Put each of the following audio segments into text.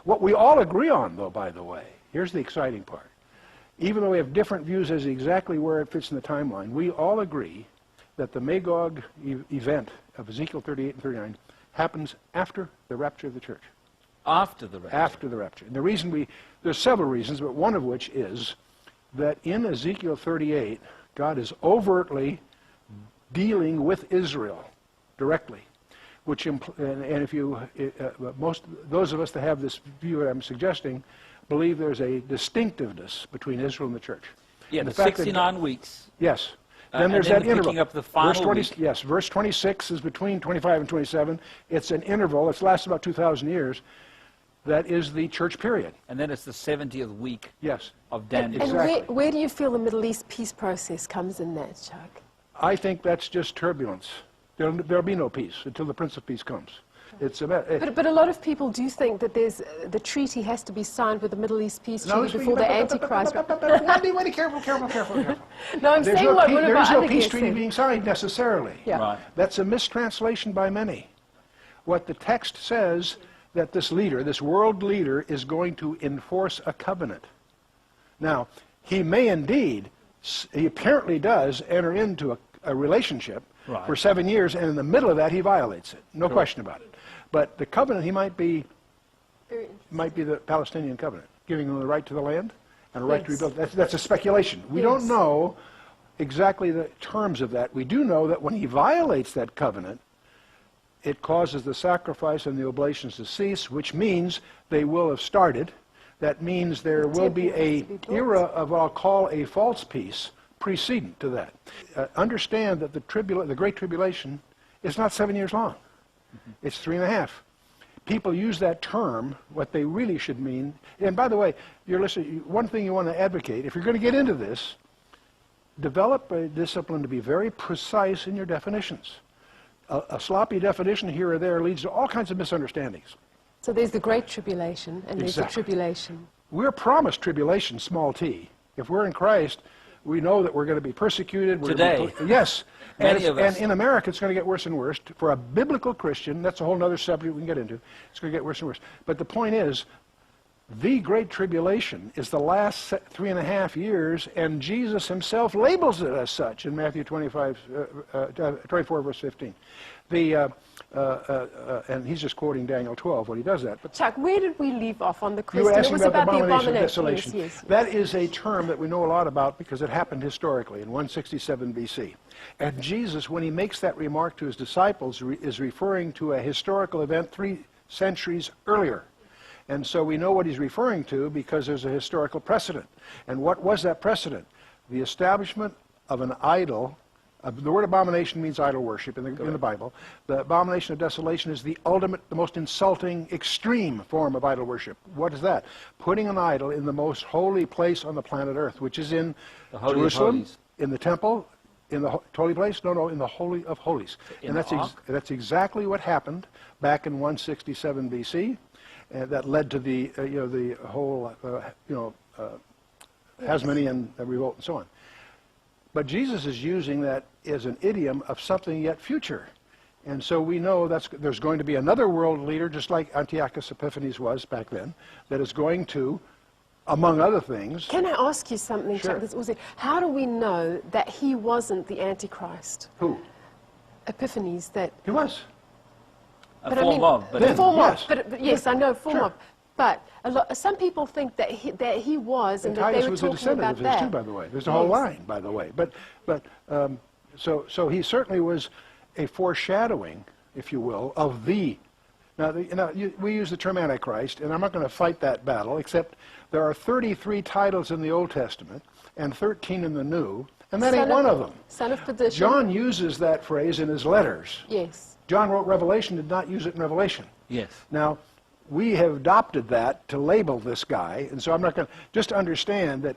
What we all agree on, though, by the way, here's the exciting part. Even though we have different views as to exactly where it fits in the timeline, we all agree that the Magog event of Ezekiel 38 and 39 happens after the rapture of the church. After the rapture? After the rapture. And the reason there's several reasons, but one of which is that in Ezekiel 38, God is overtly dealing with Israel directly, which and if you those of us that have this view that I'm suggesting believe there's a distinctiveness between Israel and the church. Yeah, the 69 weeks. Yes. Then there's that interval. Up the final yes, verse 26 is between 25 and 27. It's an interval. It lasts about 2,000 years. That is the church period. And then it's the 70th week yes. of Daniel. And where do you feel the Middle East peace process comes in that, Chuck? I think that's just turbulence. There'll be no peace until the Prince of Peace comes. It's but a lot of people do think that the treaty has to be signed with the Middle East peace treaty before the Antichrist. Wait, careful. No, I'm saying there is no peace treaty being signed necessarily. Yeah. Right. That's a mistranslation by many. What the text says that this leader, this world leader, is going to enforce a covenant. Now, he may indeed, he apparently does enter into a relationship for 7 years, and in the middle of that he violates it. No question about it. But the covenant, he might be the Palestinian covenant, giving them the right to the land and a right to rebuild. That's a speculation. We don't know exactly the terms of that. We do know that when he violates that covenant, it causes the sacrifice and the oblations to cease, which means they will have started. That means there will be an era of what I'll call a false peace precedent to that. Understand that the Great Tribulation is not 7 years long. It's 3.5. People use that term, what they really should mean. And by the way, you're listening, one thing you want to advocate, if you're going to get into this, develop a discipline to be very precise in your definitions. A sloppy definition here or there leads to all kinds of misunderstandings. So there's the Great Tribulation, and there's the tribulation. We're promised tribulation, small t. If we're in Christ, we know that we're going to be persecuted. Today. Yes. Many of us. And in America, it's going to get worse and worse. For a biblical Christian, that's a whole other subject we can get into. It's going to get worse and worse. But the point is, the Great Tribulation is the last 3.5 years, and Jesus himself labels it as such in Matthew 24, verse 15. And he's just quoting Daniel 12 when he does that. But Chuck, where did we leave off on the question? You were asking it was about the abomination of abomination. desolation. Yes. That is a term that we know a lot about because it happened historically in 167 BC. And Jesus, when he makes that remark to his disciples, is referring to a historical event 3 centuries earlier. And so we know what he's referring to because there's a historical precedent. And what was that precedent? The establishment of an idol. The word abomination means idol worship in the Bible. The abomination of desolation is the ultimate, the most insulting, extreme form of idol worship. What is that? Putting an idol in the most holy place on the planet Earth, which is in Jerusalem, in the temple, in the holy place? No, in the Holy of Holies. And that's exactly what happened back in 167 BC. That led to the the whole Hasmonean revolt and so on. But Jesus is using that as an idiom of something yet future, and so we know there's going to be another world leader, just like Antiochus Epiphanes was back then, that is going to, among other things. Can I ask you something? Sure. Chuck? How do we know that he wasn't the Antichrist? Who? Epiphanes. That he was. A form of. Yes, I know form Sure. of. But some people think that he was, and that they were was a talking descendant about of his that. too, by the way. There's a whole line, by the way. So he certainly was a foreshadowing, if you will, of the. Now, we use the term Antichrist, and I'm not going to fight that battle, except there are 33 titles in the Old Testament and 13 in the New, and that ain't one of them. Son of perdition. John uses that phrase in his letters. Yes. John wrote Revelation, did not use it in Revelation. Yes. Now, we have adopted that to label this guy, and so I'm not going to just understand that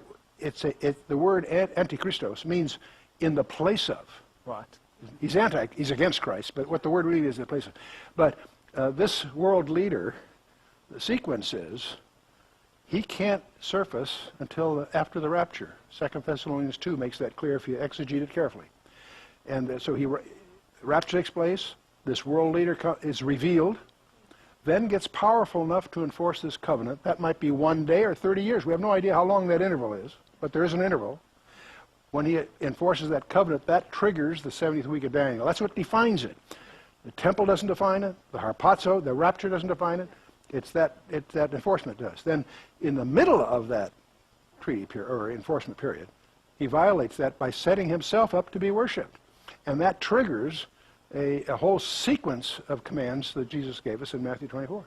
the word antichristos means in the place of. Right. He's against Christ, but what the word really is in the place of. But this world leader, the sequence is, he can't surface until after the rapture. 2 Thessalonians 2 makes that clear if you exegete it carefully. And so rapture takes place, this world leader is revealed, then gets powerful enough to enforce this covenant. That might be 1 day or 30 years. We have no idea how long that interval is, but there is an interval. When he enforces that covenant, that triggers the 70th week of Daniel. That's what defines it. The temple doesn't define it. The harpazo, the rapture doesn't define it. It's that enforcement does. Then in the middle of that treaty period, or enforcement period, he violates that by setting himself up to be worshipped. And that triggers a whole sequence of commands that Jesus gave us in Matthew 24.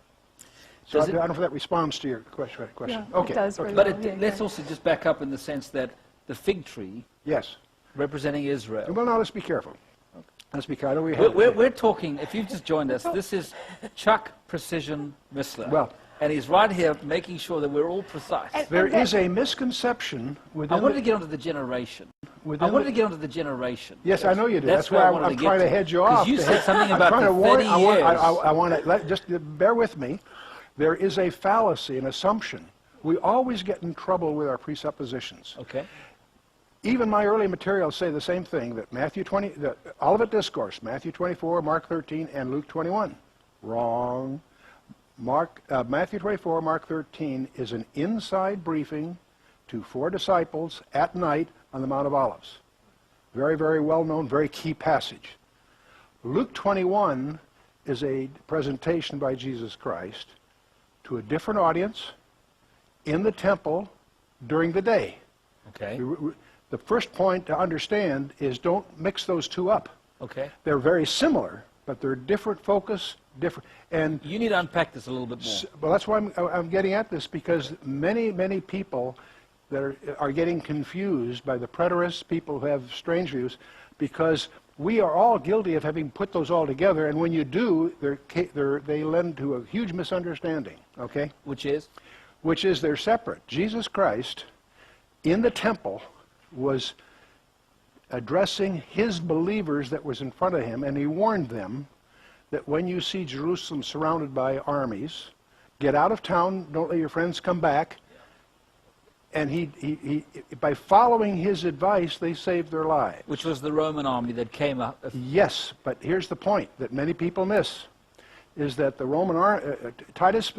So I don't know if that responds to your question. Yeah, okay. it does. Okay. But let's also just back up in the sense that the fig tree, yes, representing Israel. Well, now let's be careful. Let's be careful. We're talking, if you've just joined us, this is Chuck Precision Missler. Well, and he's right here making sure that we're all precise. There is a misconception within I wanted to get onto the generation. Yes, I know you do. That's why I'm trying to hedge you off. Because you said something about the 30 years. I want to just bear with me. There is a fallacy, an assumption. We always get in trouble with our presuppositions. Okay. Even my early materials say the same thing, that Matthew 20, the Olivet Discourse, Matthew 24, Mark 13, and Luke 21. Wrong. Matthew 24, Mark 13 is an inside briefing to 4 disciples at night on the Mount of Olives. Very, very well-known, very key passage. Luke 21 is a presentation by Jesus Christ to a different audience in the temple during the day. Okay. The first point to understand is don't mix those two up. Okay. They're very similar, but they're different focus, different. And you need to unpack this a little bit more. Well, that's why I'm getting at this, because many, many people that are getting confused by the preterists, people who have strange views, because we are all guilty of having put those all together, and when you do, they lend to a huge misunderstanding, okay? Which is? Which is they're separate. Jesus Christ, in the temple, was addressing his believers that was in front of him, and he warned them that when you see Jerusalem surrounded by armies, get out of town, don't let your friends come back. And he by following his advice, they saved their lives. Which was the Roman army that came up. Yes, but here's the point that many people miss, is that the Roman Titus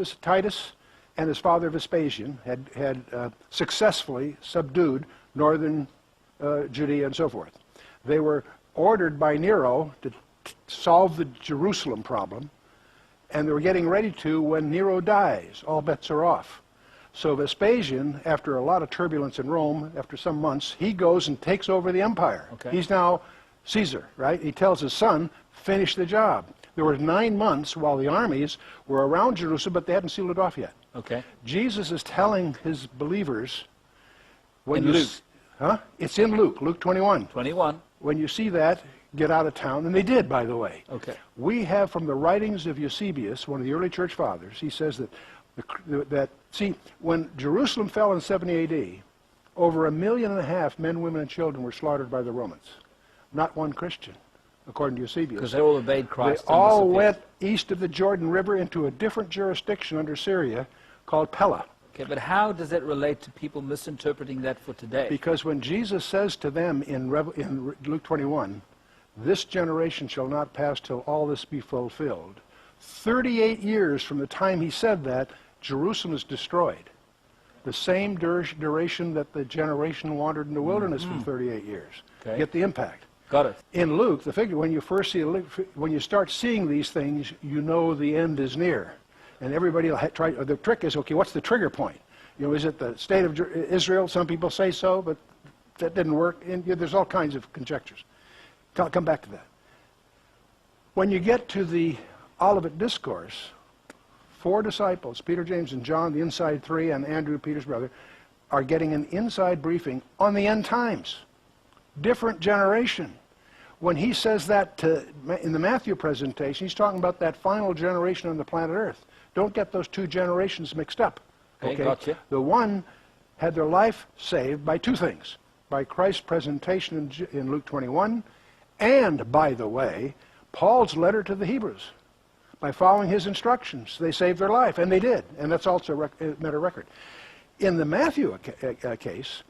and his father Vespasian had successfully subdued northern Judea and so forth. They were ordered by Nero to solve the Jerusalem problem, and they were getting ready to when Nero dies. All bets are off. So Vespasian, after a lot of turbulence in Rome, after some months, he goes and takes over the empire. Okay. He's now Caesar, right? He tells his son, finish the job. There were 9 months while the armies were around Jerusalem, but they hadn't sealed it off yet. Okay. Jesus is telling his believers, when in Luke. Huh? It's in Luke, Luke 21. 21. When you see that, get out of town. And they did, by the way. Okay. We have from the writings of Eusebius, one of the early church fathers, he says that, see, when Jerusalem fell in 70 A.D., over 1.5 million men, women, and children were slaughtered by the Romans. Not one Christian, according to Eusebius. Because they all obeyed Christ. They all went east of the Jordan River into a different jurisdiction under Syria called Pella. Okay, but how does that relate to people misinterpreting that for today? Because when Jesus says to them in Luke 21, this generation shall not pass till all this be fulfilled, 38 years from the time he said that, Jerusalem is destroyed. The same duration that the generation wandered in the wilderness for 38 years. Okay. Get the impact. Got it. In Luke, the figure, when you start seeing these things, you know the end is near. And everybody will try. The trick is, okay, what's the trigger point? You know, is it the state of Israel? Some people say so, but that didn't work. And there's all kinds of conjectures. I'll come back to that. When you get to the Olivet Discourse, 4 disciples, Peter, James, and John, the inside 3, and Andrew, Peter's brother, are getting an inside briefing on the end times. Different generation. When he says that in the Matthew presentation, he's talking about that final generation on the planet Earth. Don't get those 2 generations mixed up. Okay, gotcha. The one had their life saved by 2 things. By Christ's presentation in Luke 21, and, by the way, Paul's letter to the Hebrews. By following his instructions, they saved their life, and they did. And that's also a matter of record. In the Matthew case,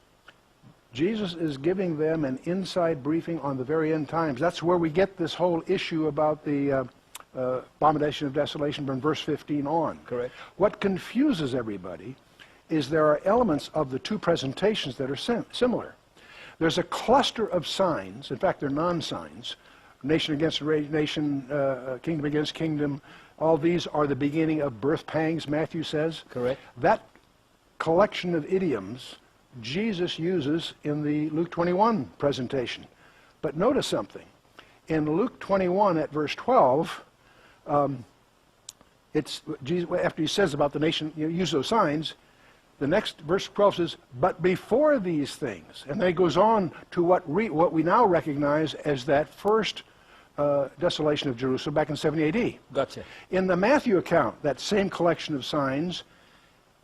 Jesus is giving them an inside briefing on the very end times. That's where we get this whole issue about the abomination of desolation from verse 15 on. Correct. What confuses everybody is there are elements of the two presentations that are similar. There's a cluster of signs, in fact they're non-signs, nation against nation, kingdom against kingdom. All these are the beginning of birth pangs, Matthew says. Correct. That collection of idioms Jesus uses in the Luke 21 presentation. But notice something. In Luke 21 at verse 12, it's Jesus, after he says about the nation, use those signs, the next verse 12 says, but before these things. And then he goes on to what we now recognize as that first desolation of Jerusalem back in 70 AD. Gotcha. In the Matthew account, that same collection of signs,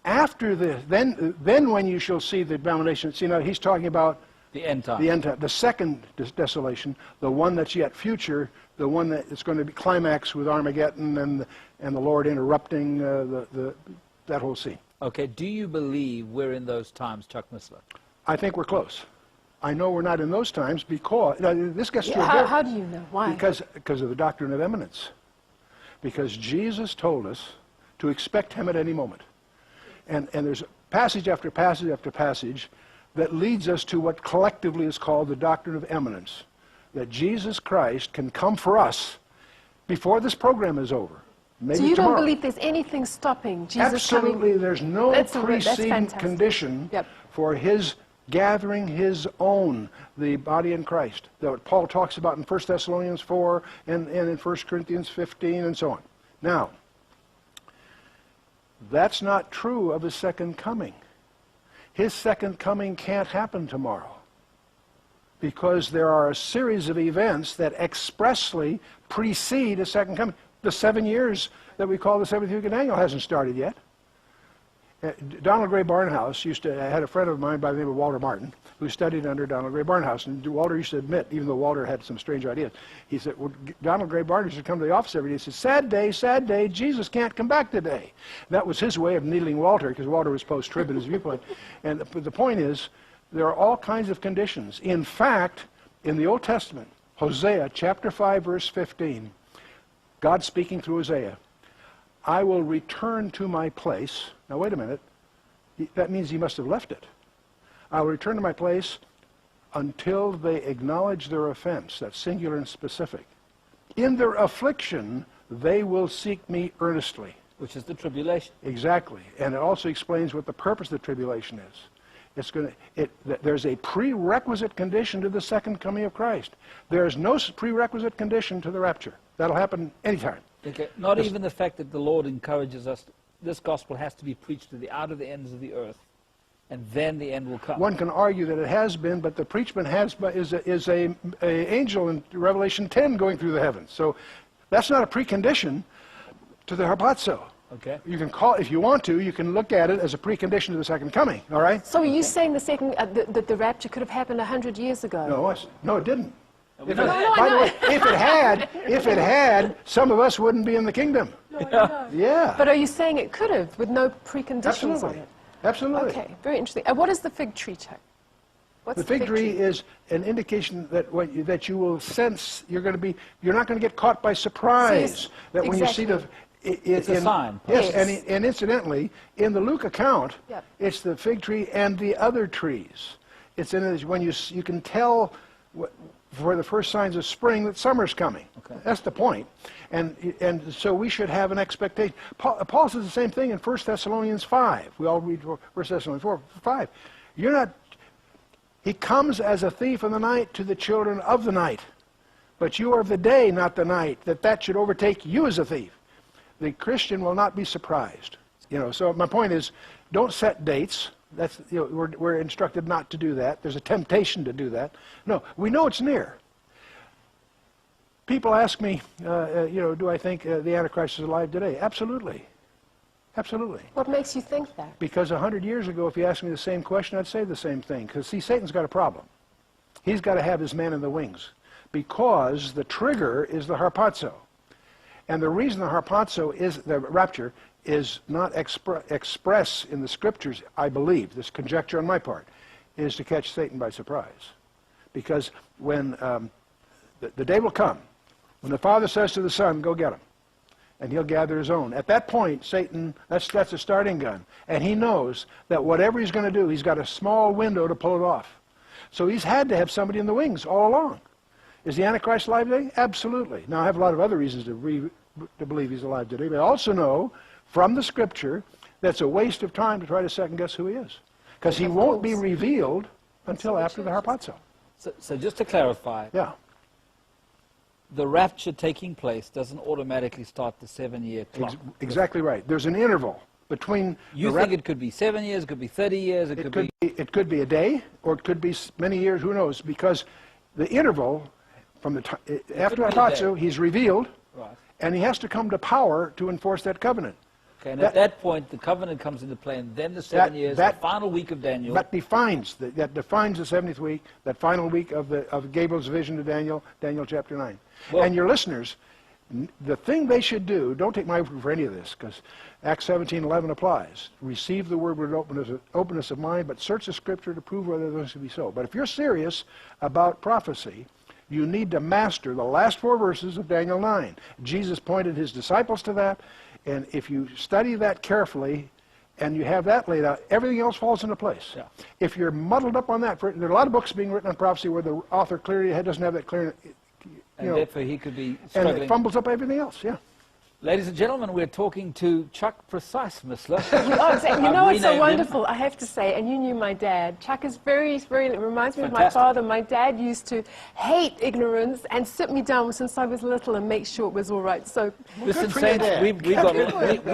after this, then when you shall see the abomination, see now he's talking about the end time. The end time, the second desolation, the one that's yet future, the one that is going to be climax with Armageddon and the Lord interrupting that whole scene. Okay, do you believe we're in those times, Chuck Missler? I think we're close. I know we're not in those times because this gets to how do you know? Why? Because of the doctrine of imminence. Because Jesus told us to expect him at any moment. And there's passage after passage after passage that leads us to what collectively is called the doctrine of imminence. That Jesus Christ can come for us before this program is over. Maybe so you tomorrow. don't believe there's anything stopping Jesus Absolutely, coming? there's no preceding condition for his gathering his own, the body in Christ. That Paul talks about in 1 Thessalonians 4 and in 1 Corinthians 15 and so on. Now, that's not true of his second coming. His second coming can't happen tomorrow because there are a series of events that expressly precede a second coming. The 7 years that we call the 7th week of Daniel hasn't started yet. Donald Gray Barnhouse had a friend of mine by the name of Walter Martin who studied under Donald Gray Barnhouse. And Walter used to admit, even though Walter had some strange ideas, he said, well, Donald Gray Barnhouse used to come to the office every day and said, sad day, Jesus can't come back today. That was his way of needling Walter because Walter was post-trib in his viewpoint. And the point is, there are all kinds of conditions. In fact, in the Old Testament, Hosea chapter 5 verse 15, God speaking through Hosea, I will return to my place. Now wait a minute. That means he must have left it. I will return to my place until they acknowledge their offense. That's singular and specific. In their affliction, they will seek me earnestly. Which is the tribulation. Exactly. And it also explains what the purpose of the tribulation is. There's a prerequisite condition to the second coming of Christ. There's no prerequisite condition to the rapture. That'll happen anytime. Okay. Not even the fact that the Lord encourages us, this gospel has to be preached to the outer ends of the earth, and then the end will come. One can argue that it has been, but the preachment is a angel in Revelation 10 going through the heavens. So that's not a precondition to the harpazo. Okay. You can call, if you want to, you can look at it as a precondition to the second coming. All right. So are you saying that the rapture could have happened 100 years ago? No, it didn't. No, By the way, if it had, some of us wouldn't be in the kingdom. No, I know. Yeah. But are you saying it could have with no preconditions Absolutely. on it? Absolutely. Okay, very interesting. What is the fig tree, Chuck? What's The fig tree is an indication that you will sense you're not going to get caught by surprise. That when you see the it's a sign. Yes, and incidentally, in the Luke account, it's the fig tree and the other trees. It's in it when you can tell for the first signs of spring that summer's coming. Okay. That's the point. And so we should have an expectation. Paul says the same thing in 1 Thessalonians 5. We all read 1 Thessalonians 5. He comes as a thief in the night to the children of the night. But you are of the day, not the night, that should overtake you as a thief. The Christian will not be surprised. So my point is, don't set dates. That's we're instructed not to do that. There's a temptation to do that. No, we know it's near. People ask me, do I think the Antichrist is alive today? Absolutely. Absolutely. What makes you think that? Because 100 years ago, if you asked me the same question, I'd say the same thing. Because, see, Satan's got a problem. He's got to have his man in the wings. Because the trigger is the harpazo. And the reason the harpazo is, the rapture, is not express in the scriptures, I believe, this conjecture on my part, is to catch Satan by surprise. Because when the day will come, when the Father says to the Son, go get him, and he'll gather his own. At that point, Satan, that's a starting gun. And he knows that whatever he's going to do, he's got a small window to pull it off. So he's had to have somebody in the wings all along. Is the Antichrist alive today? Absolutely. Now, I have a lot of other reasons to believe he's alive today, but I also know from the Scripture that's a waste of time to try to second-guess who he is. Because he won't be revealed until after the harpazo. So just to clarify, Yeah. the rapture taking place doesn't automatically start the 7-year clock. Exactly right. There's an interval between... You think it could be 7 years, it could be 30 years, it It could be a day, or it could be many years, who knows, because the interval from the after the harpazo, he's revealed, Right. and he has to come to power to enforce that covenant. Okay, and at that point, the covenant comes into play, and then the 7 years, the final week of Daniel. That defines the 70th week, that final week of Gabriel's vision to Daniel, Daniel chapter 9. Well, and your listeners, the thing they should do, don't take my word for any of this, because Acts 17:11 applies. Receive the word with openness of mind, but search the Scripture to prove whether those should be so. But if you're serious about prophecy, you need to master the last 4 verses of Daniel 9. Jesus pointed his disciples to that, and if you study that carefully and you have that laid out, everything else falls into place. Yeah. If you're muddled up on that, there are a lot of books being written on prophecy where the author clearly doesn't have that clear, and therefore he could be and struggling. it fumbles up everything else, yeah. Ladies and gentlemen, we're talking to Chuck Precise, Missler. Oh, exactly. You know what's so renamed him. wonderful, I have to say, and you knew my dad. Chuck is very, it reminds me of my Fantastic. father. My dad used to hate ignorance and sit me down since I was little and make sure it was all right. So Listen, for your Saints, dad. we got